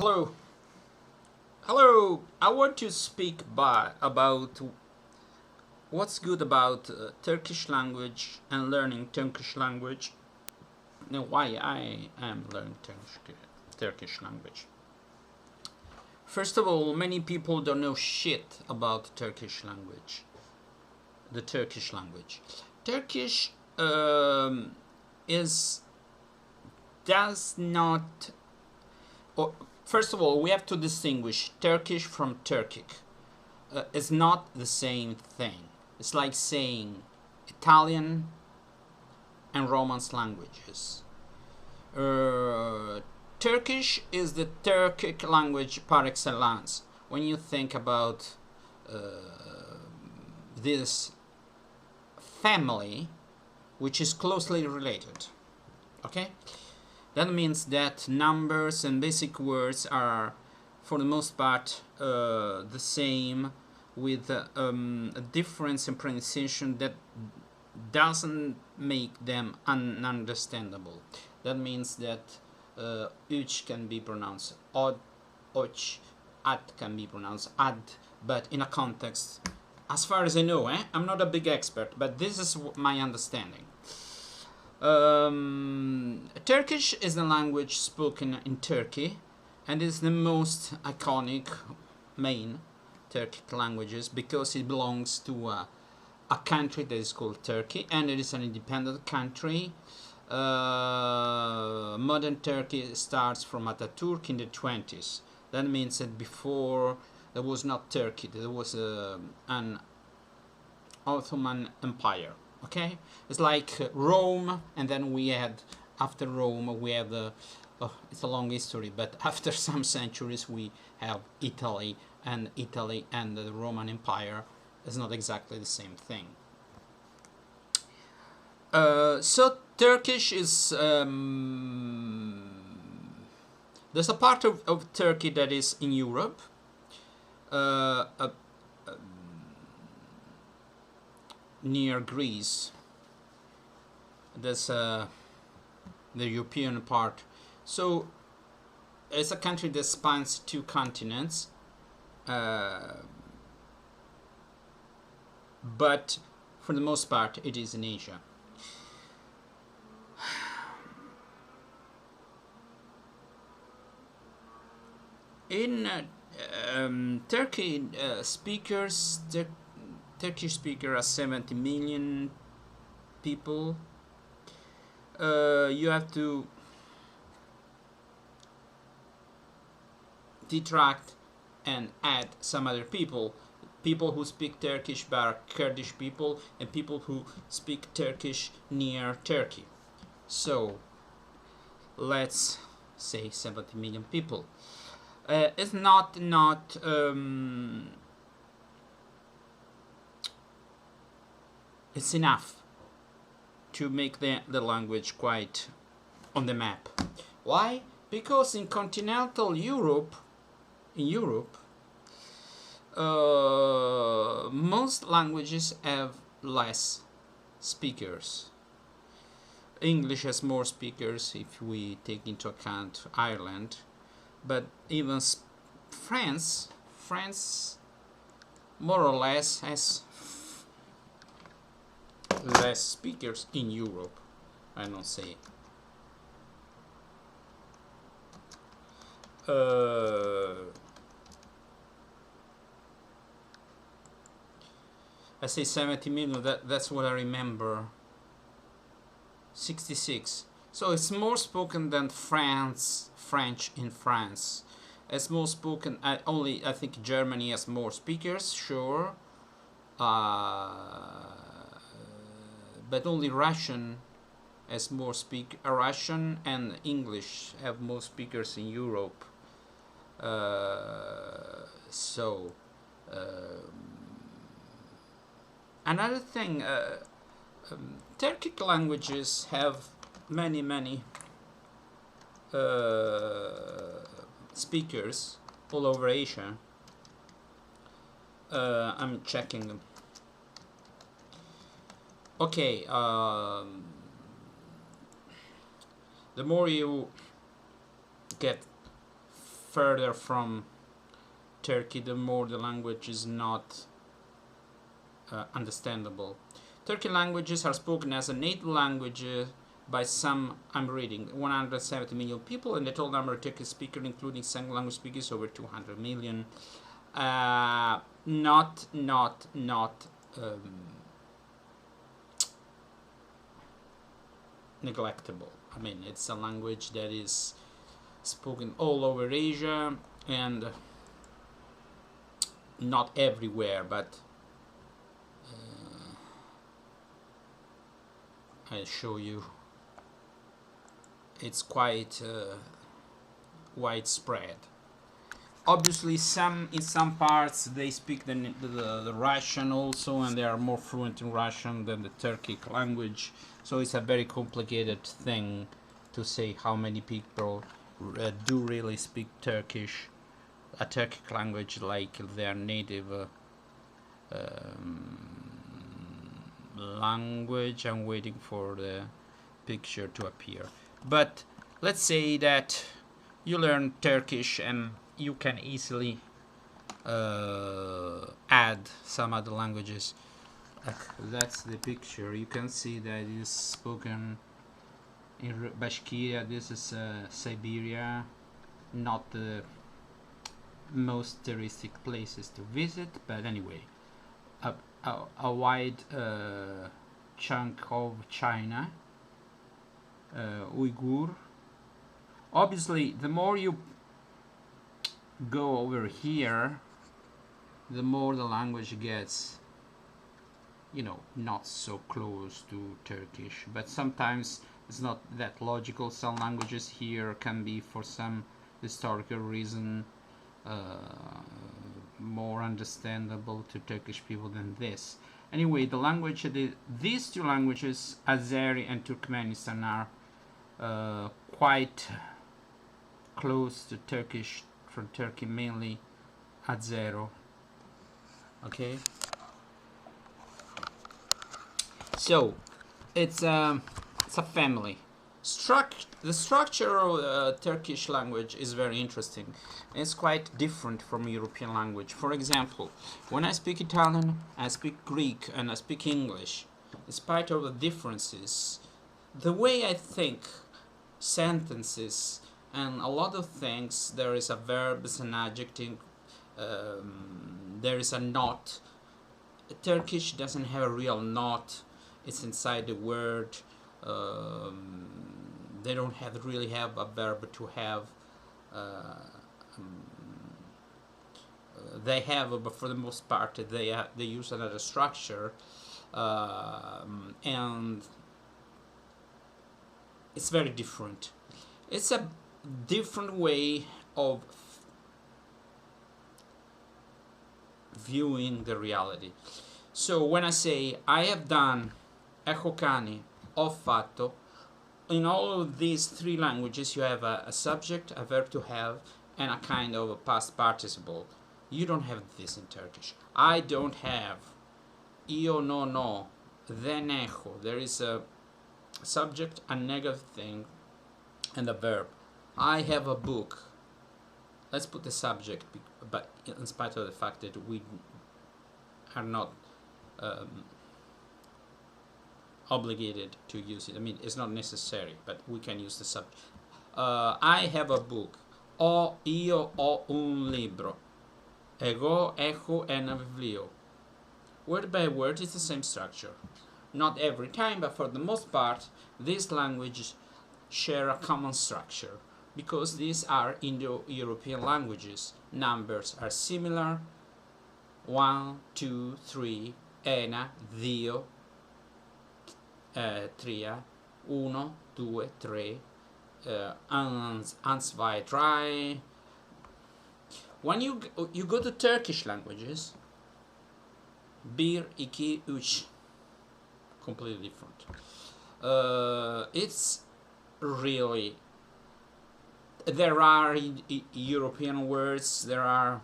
Hello. Hello. I want to speak about what's good about Turkish language and learning Turkish language. Now, why I am learning Turkish language. First of all, many people don't know shit about Turkish language. The Turkish language. Turkish is does not. Or, first of all, we have to distinguish Turkish from Turkic. It's not the same thing. It's like saying Italian and Romance languages. Turkish is the Turkic language par excellence. When you think about this family, which is closely related, okay? That means that numbers and basic words are, for the most part, the same, with a difference in pronunciation that doesn't make them ununderstandable. That means that üç can be pronounced odd, och, at can be pronounced ad, but in a context, as far as I know, I'm not a big expert, but this is my understanding. Turkish is the language spoken in Turkey and is the most iconic main Turkic languages because it belongs to a country that is called Turkey, and it is an independent country. Modern Turkey starts from Atatürk in the 20s. That means that before there was not Turkey, there was an Ottoman Empire. Okay, it's like Rome, and then we had, after Rome, we have it's a long history, but after some centuries we have Italy and the Roman Empire is not exactly the same thing. So Turkish is there's a part of Turkey that is in Europe. Near Greece, there's the European part. So it's a country that spans two continents, but for the most part it is in Asia. In Turkey, Turkish speaker are 70 million people. You have to detract and add some other people who speak Turkish but are Kurdish people, and people who speak Turkish near Turkey. So let's say 70 million people. It's not it's enough to make the language quite on the map. Why? Because in continental Europe, most languages have less speakers. English has more speakers if we take into account Ireland, but even France more or less has less speakers in Europe, I don't say. I say 70 million, that's what I remember. 66. So it's more spoken than French in France. It's more spoken, I think Germany has more speakers, sure. But only Russian has more Russian and English have more speakers in Europe. Another thing, Turkic languages have many speakers all over Asia. I'm checking them. Okay, the more you get further from Turkey, the more the language is not understandable. Turkic languages are spoken as a native language by some, I'm reading, 170 million people, and the total number of Turkic speakers, including second language speakers, over 200 million. Not neglectable. I mean, it's a language that is spoken all over Asia and not everywhere, but I'll show you. It's quite widespread. Obviously, in some parts they speak the Russian also, and they are more fluent in Russian than the Turkic language. So it's a very complicated thing to say how many people do really speak Turkish, a Turkic language like their native language. I'm waiting for the picture to appear. But let's say that you learn Turkish and you can easily add some other languages. That's the picture. You can see that it is spoken in Bashkiria. This is Siberia, not the most touristic places to visit, but anyway, a wide chunk of China, Uyghur. Obviously, the more you go over here, the more the language gets, you know, not so close to Turkish. But sometimes it's not that logical. Some languages here can be, for some historical reason, more understandable to Turkish people than this. Anyway, the language, these two languages, Azeri and Turkmenistan, are quite close to Turkish from Turkey, mainly Azero. Okay. So it's a family. The structure of Turkish language is very interesting. It's quite different from European language. For example, when I speak Italian, I speak Greek, and I speak English, in spite of the differences, the way I think sentences and a lot of things, there is a verb, there's an adjective, there is a not. Turkish doesn't have a real not. It's inside the word. They don't really have a verb to have. They have, but for the most part, they use another structure, and it's very different. It's a different way of viewing the reality. So when I say I have done, ecco cani, ho fatto, in all of these three languages you have a subject, a verb to have, and a kind of a past participle. You don't have this in Turkish. I don't have. Io non ho. Δεν έχω. There is a subject, a negative thing, and a verb. I have a book. Let's put the subject, but in spite of the fact that we are not obligated to use it. I mean, it's not necessary, but we can use the subject. I have a book. Io ho un libro. Ego, echo, and a biblio. Word by word is the same structure. Not every time, but for the most part, these languages share a common structure because these are Indo-European languages. Numbers are similar. 1, 2, 3, ena, dio, tria, 1, 2, 3, eins, zwei, drei. When you go to Turkish languages, bir, iki, üç, completely different. It's really, there are European words, there are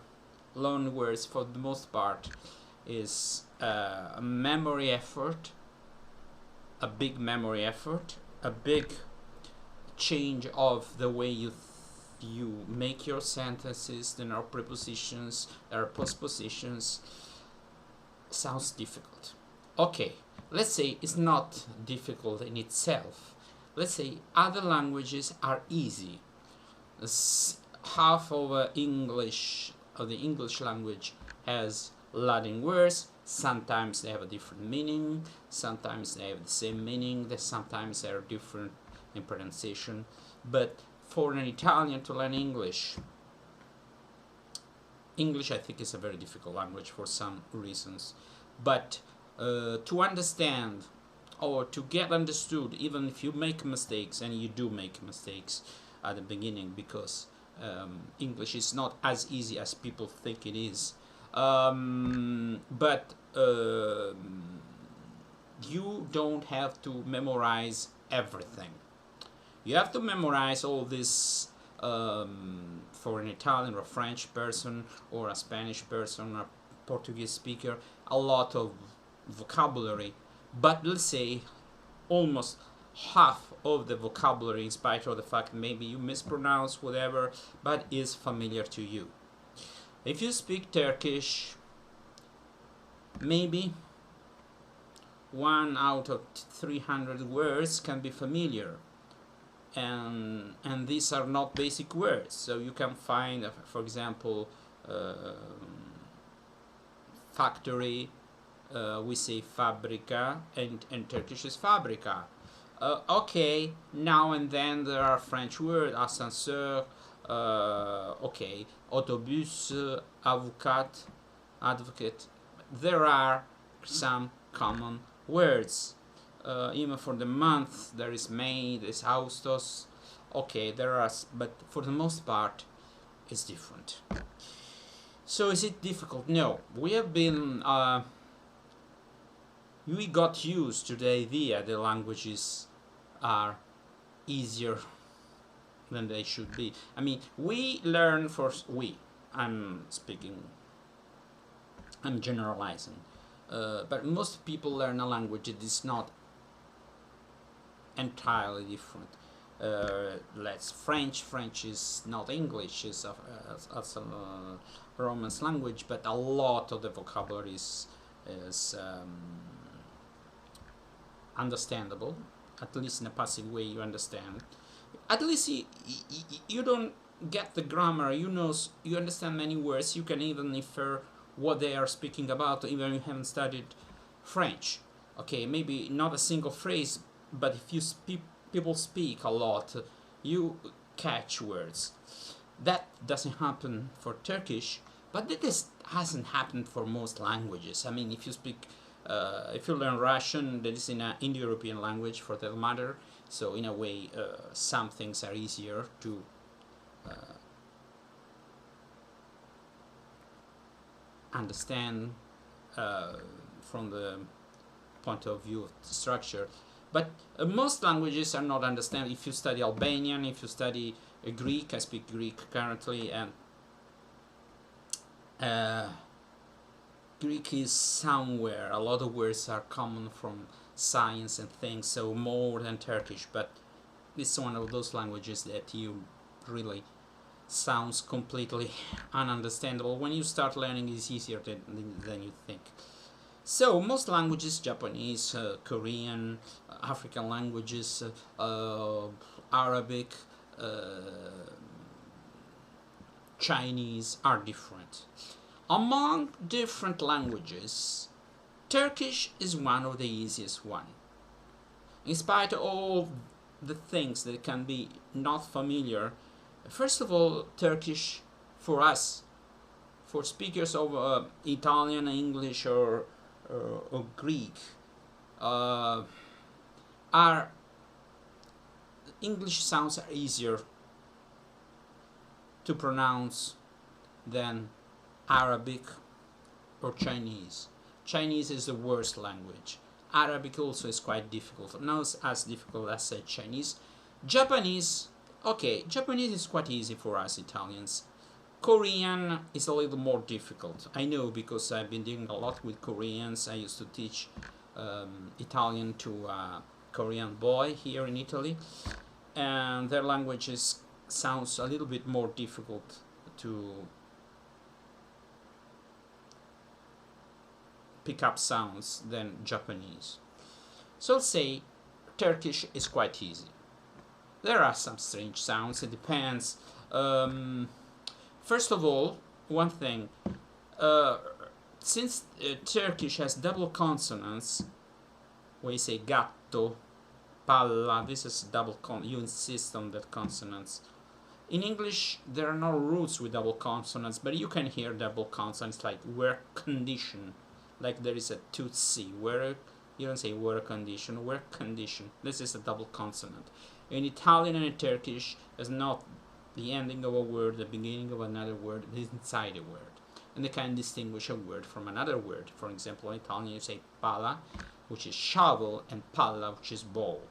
loan words. For the most part is a memory effort, a big memory effort, a big change of the way you you make your sentences, there are prepositions, there are postpositions. Sounds difficult. Okay, let's say it's not difficult in itself. Let's say other languages are easy. Half of the English language has Latin words. Sometimes they have a different meaning. Sometimes they have the same meaning. Sometimes they are different in pronunciation. But for an Italian to learn English, I think is a very difficult language for some reasons. But to understand or to get understood, even if you make mistakes, and you do make mistakes at the beginning, because English is not as easy as people think it is. But you don't have to memorize everything. You have to memorize all this for an Italian or French person or a Spanish person or Portuguese speaker, a lot of vocabulary. But let's say almost half of the vocabulary, in spite of the fact maybe you mispronounce whatever, but is familiar to you. If you speak Turkish, maybe 1 out of 300 words can be familiar, and these are not basic words. So you can find, for example, factory, we say fabrica, and Turkish is fabrica. Okay, now and then there are French words, ascenseur, okay, autobus, advocate. There are some common words. Even for the month, there is May, there is Augustus. Okay, there are, but for the most part, it's different. So is it difficult? No, we have been. We got used to the idea that languages are easier than they should be. I mean, we learn I'm generalizing, but most people learn a language that is not entirely different. French is not English, it's a Romance language, but a lot of the vocabulary is understandable, at least in a passive way. You understand, at least you don't get the grammar, you understand many words, you can even infer what they are speaking about, even if you haven't studied French. Okay, maybe not a single phrase, but if you people speak a lot, you catch words. That doesn't happen for Turkish, but this hasn't happened for most languages. I mean, if you learn Russian, that is in an Indo-European language for that matter, so in a way some things are easier to understand from the point of view of the structure. But most languages are not understandable. If you study Albanian, if you study Greek, I speak Greek currently, and Greek is somewhere. A lot of words are common from science and things, so more than Turkish, but it's one of those languages that you really sounds completely ununderstandable. When you start learning, it's easier than you think. So most languages, Japanese, Korean, African languages, Arabic, Chinese are different. Among different languages, Turkish is one of the easiest one. In spite of all the things that can be not familiar, first of all, Turkish for us, for speakers of Italian, English, or Greek, our English sounds are easier to pronounce than Arabic or Chinese. Chinese is the worst language. Arabic also is quite difficult, not as difficult as Chinese. Japanese, okay, Japanese is quite easy for us Italians. Korean is a little more difficult. I know, because I've been dealing a lot with Koreans. I used to teach Italian to a Korean boy here in Italy, and their language is sounds a little bit more difficult to pick up sounds than Japanese. So I'll say Turkish is quite easy. There are some strange sounds, it depends. First of all, one thing, since Turkish has double consonants, when you say gatto, palla, this is double you insist on that consonants. In English, there are no roots with double consonants, but you can hear double consonants like work condition, like there is a tutsi, work, you don't say work condition, work condition. This is a double consonant. In Italian and in Turkish, it's not the ending of a word, the beginning of another word, it is inside a word. And they can distinguish a word from another word. For example, in Italian you say pala, which is shovel, and palla, which is ball.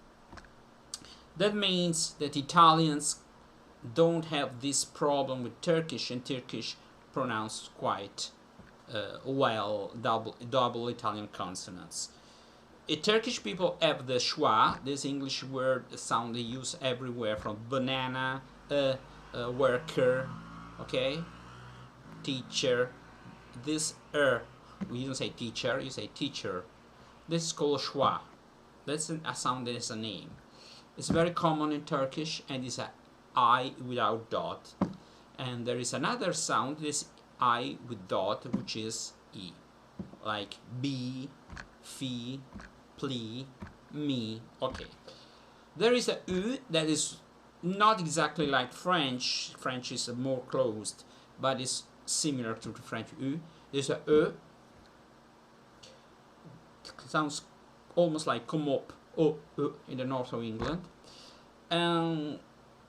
That means that Italians don't have this problem with Turkish, and Turkish pronounced quite well double Italian consonants. Turkish people have the schwa, this English word sound they use everywhere, from banana, worker, okay, teacher. This you don't say teacher, you say teacher. This is called schwa. That's a sound that is a name. It's very common in Turkish and is a I without dot. And there is another sound, this I with dot, which is E. Like be, fi, pli, me. Okay. There is a U that is not exactly like French. French is more closed, but it's similar to the French U. There's a E. It sounds almost like come up, in the north of England. And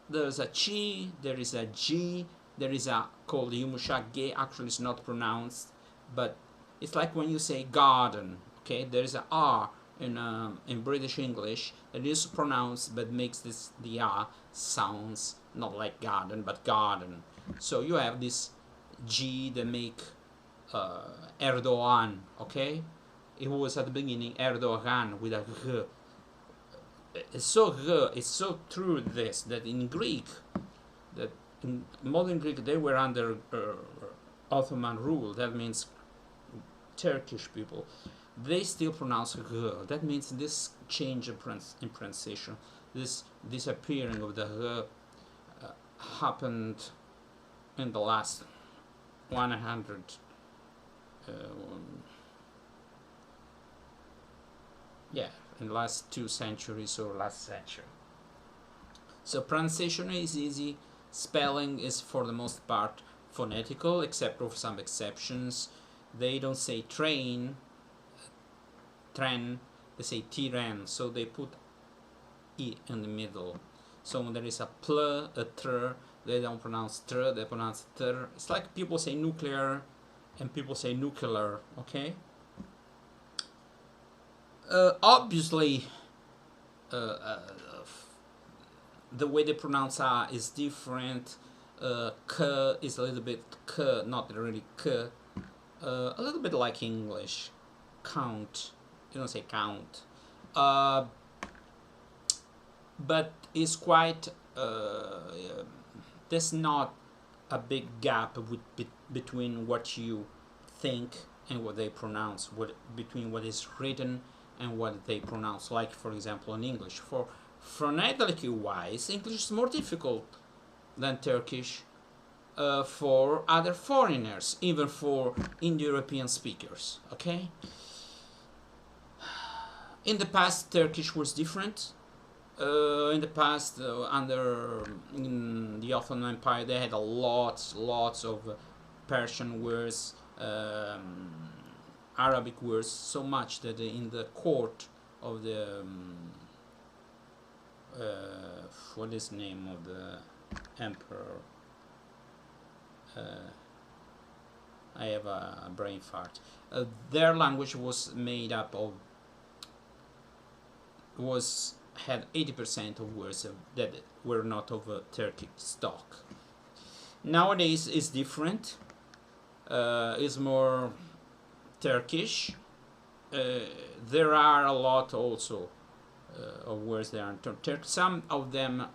there's a chi, there is a g, there is a called yumuşak g. Actually, it's not pronounced, but it's like when you say garden. Okay, there is a r in British English that is pronounced, but makes the r sounds not like garden, but garden. So you have this g that make Erdogan. Okay, it was at the beginning Erdogan with a g. It's so true this that in Greek, that in modern Greek they were under Ottoman rule. That means Turkish people, they still pronounce g. That means this change in pronunciation, this disappearing of the g happened in the last 100 in the last 2 centuries or last century. So pronunciation is easy, spelling is for the most part phonetical, except for some exceptions. They don't say train, tren, they say tiren, so they put I in the middle. So when there is a pl, a tr, they don't pronounce tr, they pronounce tr. It's like people say nuclear and people say nuclear, okay? Obviously, the way they pronounce A is different. K is a little bit K, not really K. A little bit like English. Count. You don't say count. But it's quite. There's not a big gap between what you think and what they pronounce. Between what is written and what they pronounce. Like, for example, in English, for phonetically wise, English is more difficult than Turkish for other foreigners, even for Indo-European speakers. Okay. In the past, Turkish was different. In the past, in the Ottoman Empire, they had lots of Persian words, Arabic words, so much that in the court of the what is the name of the emperor? I have a brain fart. Their language was made up of had 80% of words that were not of a Turkic stock. Nowadays it's different. It's more Turkish. There are a lot also of words that are Turkish. Some of them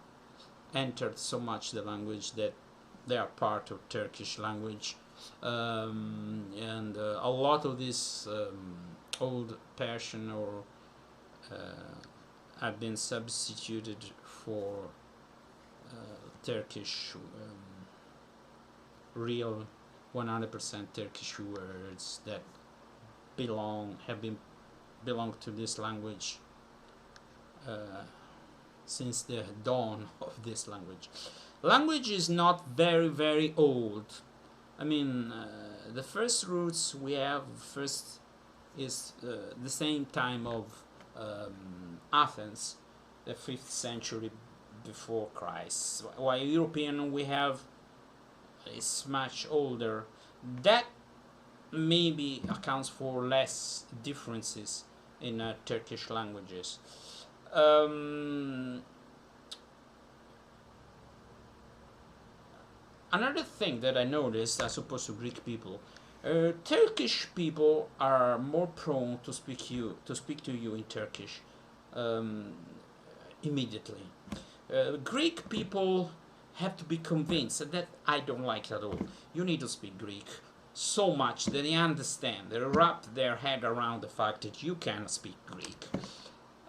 entered so much the language that they are part of Turkish language, and a lot of this old Persian or have been substituted for Turkish, real 100% Turkish words that belong to this language since the dawn of this language. Language is not very old. I mean, the first roots we have first is the same time of Athens, the 5th century before Christ. While European we have is much older. That maybe accounts for less differences in Turkish languages. Another thing that I noticed, as opposed to Greek people, Turkish people are more prone to speak to you in Turkish immediately. Greek people have to be convinced that I don't like it at all. You need to speak Greek so much that they understand. They wrap their head around the fact that you can speak Greek.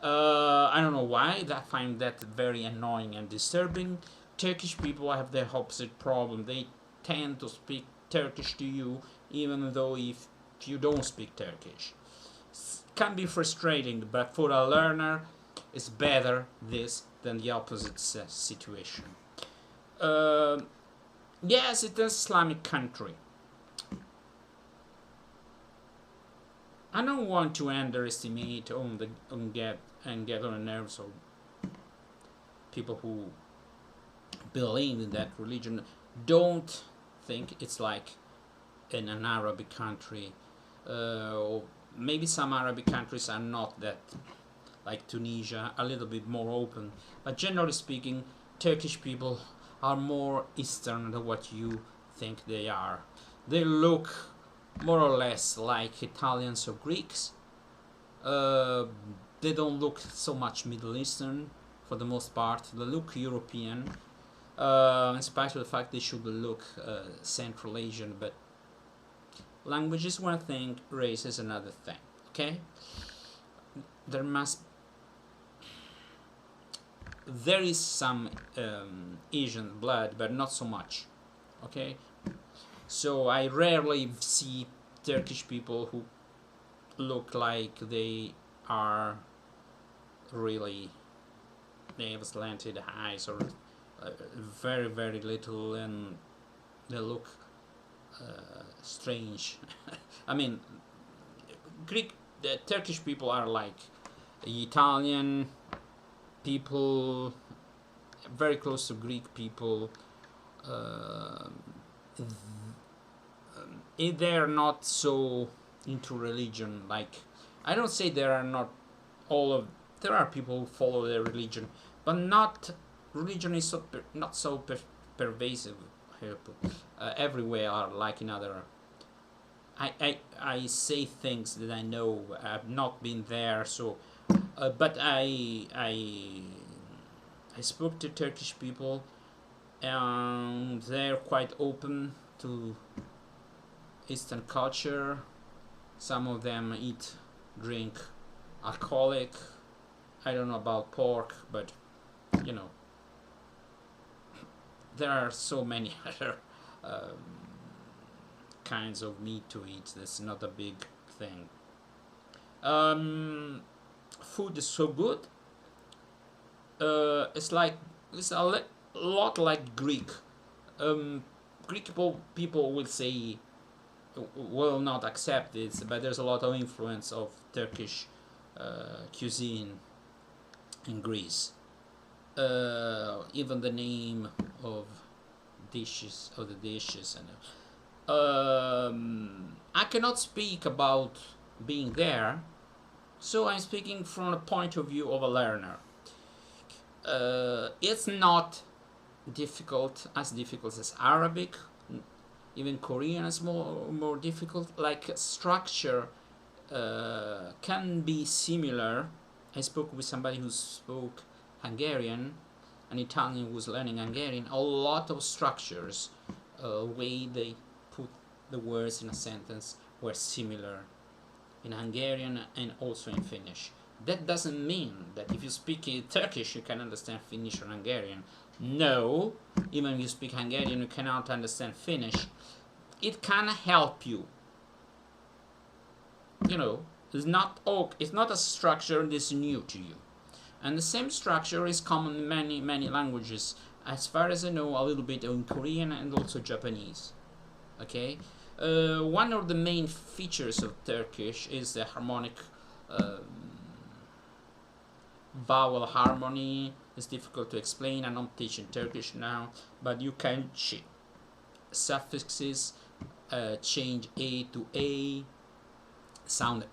I don't know why. I find that very annoying and disturbing. Turkish people have the opposite problem. They tend to speak Turkish to you even though if you don't speak Turkish. Can be frustrating, but for a learner it's better this than the opposite situation. Yes, it's an Islamic country. I don't want to underestimate get on the nerves of people who believe in that religion. Don't think it's like in an Arabic country, or maybe some Arabic countries are not that, like Tunisia, a little bit more open, but generally speaking, Turkish people are more Eastern than what you think they are. They look more or less like Italians or Greeks. They don't look so much Middle Eastern for the most part. They look European, in spite of the fact they should look Central Asian, but language is one thing, race is another thing, okay? There is some Asian blood, but not so much, okay? So I rarely see Turkish people who look like they are really, they have slanted eyes or very little, and they look strange. I mean, Turkish people are like Italian people, very close to Greek people. They're not so into religion. Like, I don't say there are not there are people who follow their religion, but not religion is not so pervasive here, everywhere, like in other. I say things that I know. I've not been there, so but I spoke to Turkish people, and they're quite open to Eastern culture. Some of them drink alcoholic. I don't know about pork, but you know, there are so many other kinds of meat to eat. That's not a big thing. Food is so good. It's a lot like Greek. Greek people will say, will not accept it, but there's a lot of influence of Turkish cuisine in Greece. Even the name of the dishes and I cannot speak about being there, so I'm speaking from the point of view of a learner. It's not as difficult as Arabic. Even Korean is more difficult. Like, structure can be similar. I spoke with somebody who spoke Hungarian, an Italian who's learning Hungarian, a lot of structures, way they put the words in a sentence were similar in Hungarian and also in Finnish. That doesn't mean that if you speak Turkish you can understand Finnish or Hungarian. No, even if you speak Hungarian you cannot understand Finnish. It can help you. You know, it's not a structure that's new to you. And the same structure is common in many languages. As far as I know, a little bit in Korean and also Japanese. Okay, one of the main features of Turkish is the harmonic vowel harmony. It's difficult to explain. I'm not teaching Turkish now, but you can suffixes, change A to A, sound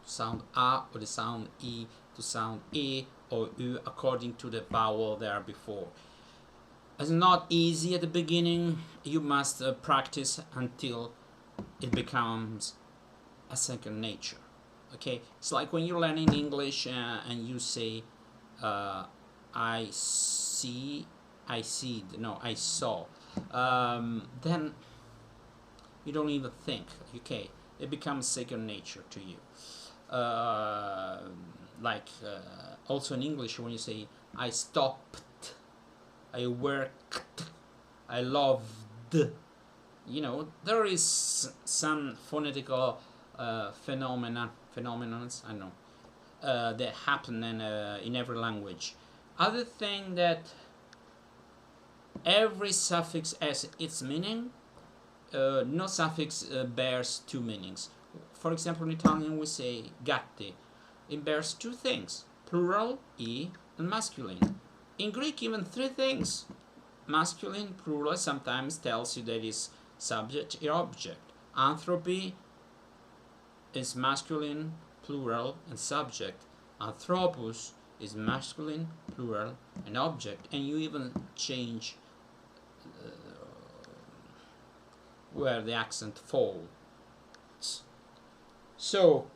sound A, or the sound E to sound E or U according to the vowel there before. It's not easy at the beginning. You must practice until it becomes a second nature. Okay, it's like when you're learning English and you say I saw, then you don't even think. Okay, it becomes second nature to you. Also in English, when you say I stopped, I worked, I loved, you know, there is some phonetical phenomenons, I don't know, that happen in every language. Other thing that every suffix has its meaning. No suffix bears two meanings. For example, in Italian we say gatti. It bears two things, plural, e, and masculine. In Greek, even three things. Masculine, plural, sometimes tells you that it's subject or object. Anthropy is masculine, plural, and subject. Anthropos is masculine, plural, and object. And you even change where the accent falls. So,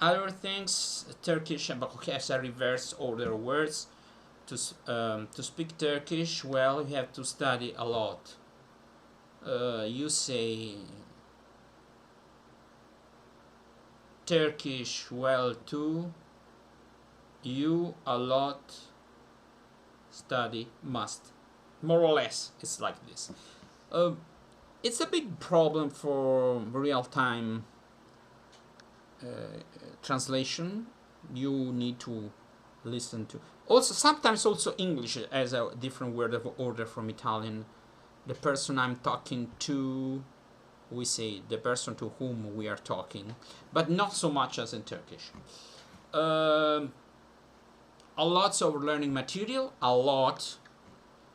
other things, Turkish has a reverse order of words. To speak Turkish well, you have to study a lot. You say Turkish well too. You a lot study must. More or less, it's like this. It's a big problem for real-time translation. You need to listen to. Also, sometimes also English has a different word of order from Italian. The person I'm talking to, we say the person to whom we are talking, but not so much as in Turkish. A lot of learning material, a lot.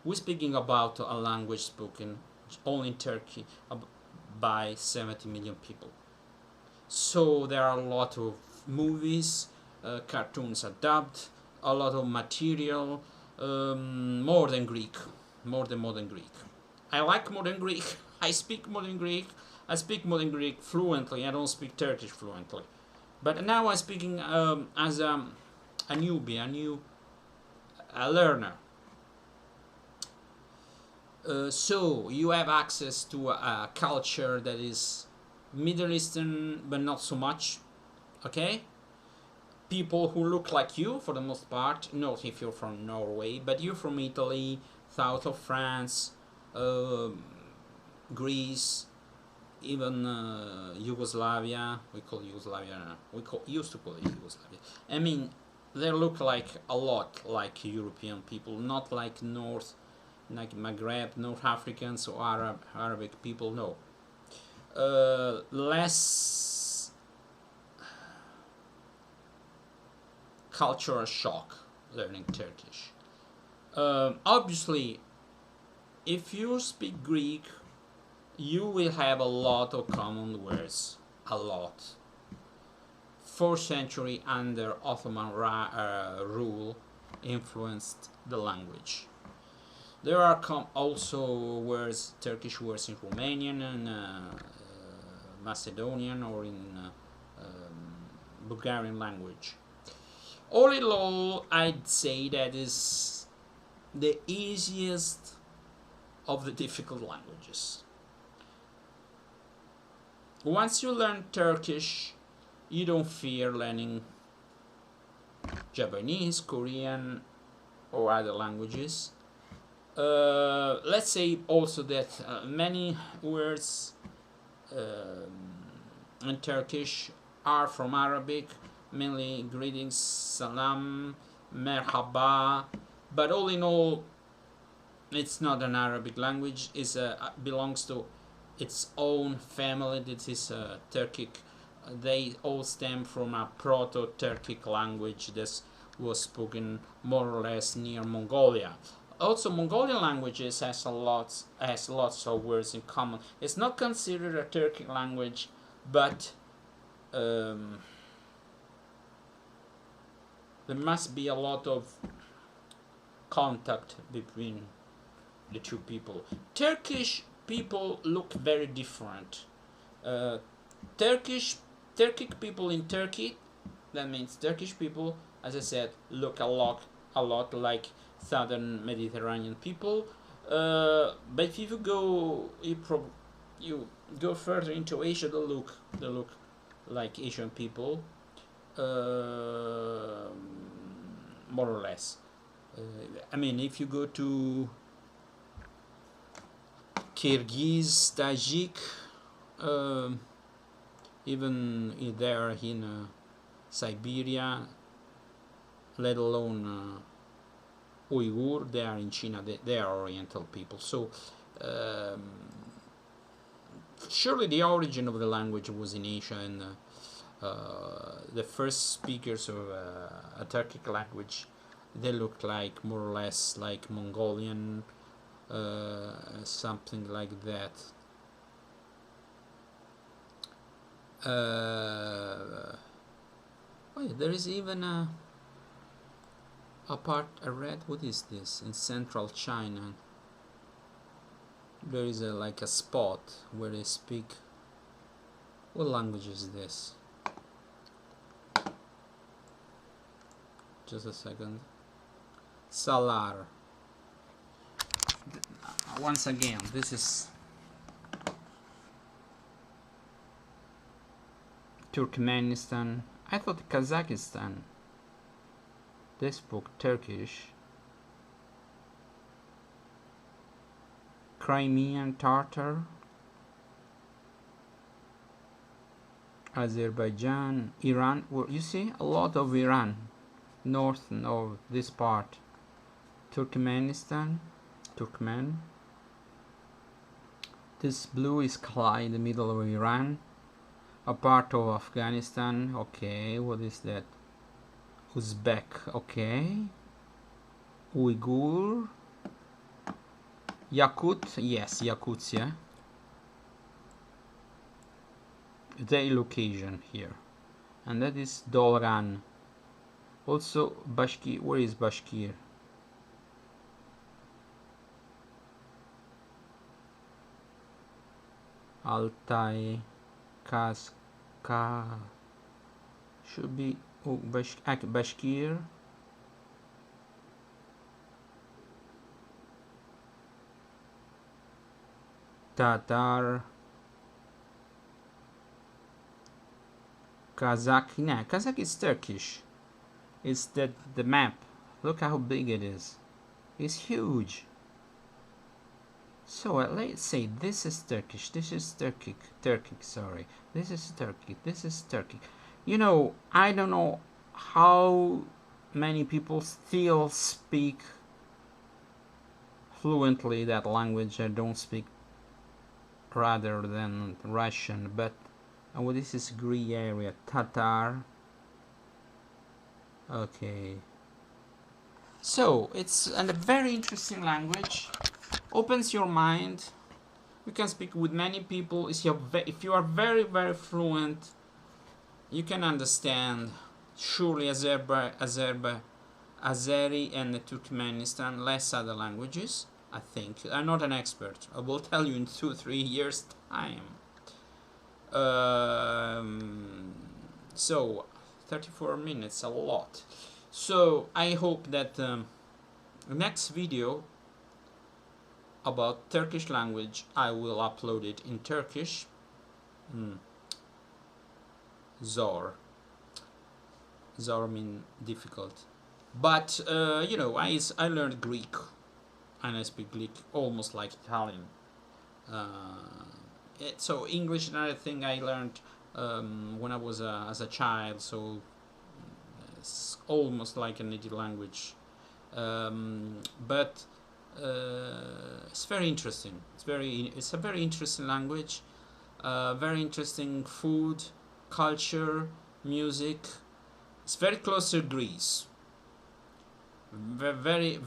We're speaking about a language spoken only in Turkey by 70 million people. So there are a lot of movies, cartoons are dubbed, a lot of material, more than modern Greek. I like modern Greek. I speak modern Greek. I speak modern Greek fluently. I don't speak Turkish fluently. But now I'm speaking as a newbie, a learner. So you have access to a culture that is Middle Eastern, but not so much. Okay? People who look like you for the most part, not if you're from Norway, but you're from Italy, south of France, Greece, even Yugoslavia. Used to call it Yugoslavia. I mean, they look like a lot like European people, not like Maghreb, North Africans or Arabic people. No, less cultural shock learning Turkish. Obviously, if you speak Greek, you will have a lot of common words. A lot. 4th century under Ottoman rule influenced the language. There are also words, Turkish words in Romanian and Macedonian or in Bulgarian language. All in all, I'd say that is the easiest of the difficult languages. Once you learn Turkish, you don't fear learning Japanese, Korean, or other languages. Let's say also that many words in Turkish are from Arabic, mainly greetings, salam, merhaba, but all in all, it's not an Arabic language. It belongs to its own family. This is Turkic. They all stem from a Proto-Turkic language that was spoken more or less near Mongolia. Also, Mongolian languages has lots of words in common. It's not considered a Turkic language, but there must be a lot of contact between the two people. Turkish people look very different. Turkic people in Turkey, that means Turkish people, as I said, look a lot like southern Mediterranean people. But if you go further into Asia, they look like Asian people, more or less. I mean, if you go to Kyrgyz, Tajik, even there in Siberia, let alone Uyghur, they are in China, they are Oriental people. So surely the origin of the language was in Asia, and the first speakers of a Turkic language, they looked like more or less like Mongolian, something like that. There is even a part I read. What is this? In central China, there is like a spot where they speak. What language is this? Just a second. Salar. Once again, this is Turkmenistan. I thought Kazakhstan. They spoke Turkish. Crimean Tatar. Azerbaijan, Iran. Well, you see a lot of Iran, north of this part. Turkmenistan, Turkmen. This blue is Kala in the middle of Iran. A part of Afghanistan. Okay, what is that? Uzbek. Okay. Uyghur. Yakut. Yes, Yakutia. The location here. And that is Dolgan. Also Bashkir. Where is Bashkir? Altai. Kaska. Should be Bashkir. Tatar. Kazakh. Nah, Kazakh is Turkish. It's the map. Look how big it is. It's huge. So let's say this is Turkish. This is Turkic. Sorry. This is Turkic. This is Turkic. You know, I don't know how many people still speak fluently that language. I don't speak rather than Russian, but this is gray area. Tatar. Okay. So it's a very interesting language. Opens your mind. You can speak with many people. If you are very, very fluent, you can understand surely Azeri and Turkmenistan, less other languages, I think. I'm not an expert. I will tell you in 2-3 years time. So 34 minutes, a lot. So I hope that Next video about Turkish language, I will upload it in Turkish. Zor. Zor mean difficult. But you know, I learned Greek, and I speak Greek almost like Italian. So English is another thing I learned when I was as a child. So it's almost like a native language. But it's very interesting. It's a very interesting language. Very interesting food, culture, music. It's very close to Greece. Very,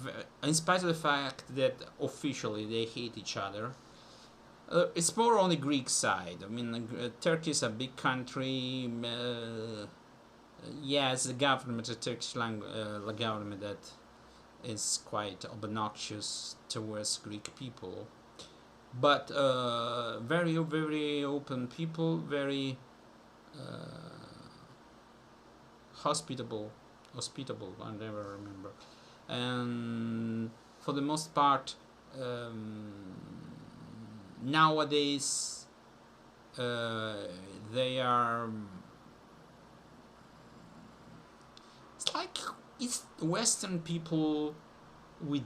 in spite of the fact that officially they hate each other, it's more on the Greek side. I mean, Turkey is a big country. Yes, the government, the Turkish government, that is quite obnoxious towards Greek people, but very, very open people, very hospitable. I never remember, and for the most part, nowadays they are. It's like it's Western people with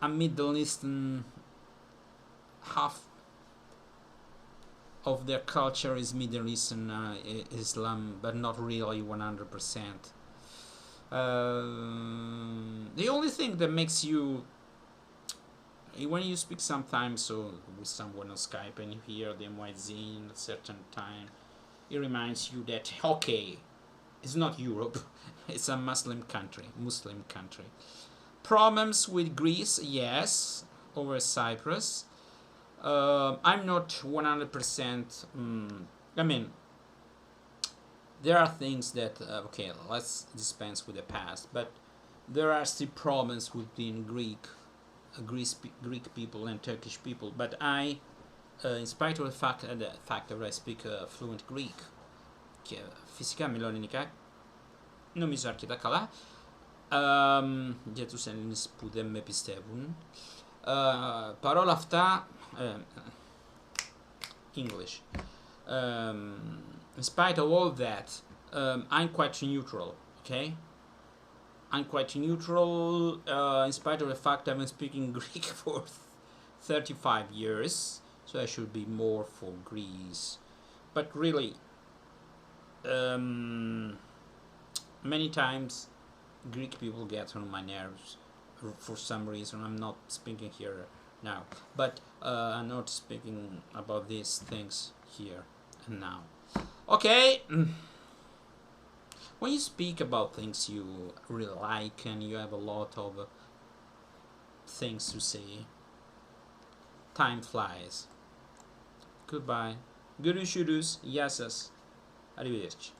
a Middle Eastern half of their culture is Middle Eastern Islam, but not really 100%. The only thing that makes you, when you speak sometimes with someone on Skype and you hear them in a certain time, it reminds you that okay, it's not Europe, it's a Muslim country. Problems with Greece, yes, over Cyprus. I'm not 100%. I mean, there are things that okay, let's dispense with the past, but there are still problems between Greek people and Turkish people. But I, in spite of the fact that I speak fluent Greek, fizika milionin nikak, νομίζω αρκετά καλά, για τους Έλληνες που δεν με πιστεύουν. Παρόλα αυτά, English. In spite of all that, I'm quite neutral, okay? I'm quite neutral, in spite of the fact I've been speaking Greek for 35 years, so I should be more for Greece. But really, many times Greek people get on my nerves for some reason. I'm not speaking here now, but I'm not speaking about these things here and now. Okay, when you speak about things you really like and you have a lot of things to say, time flies. Goodbye. Görüşürüz. Yasas. Arrivederci.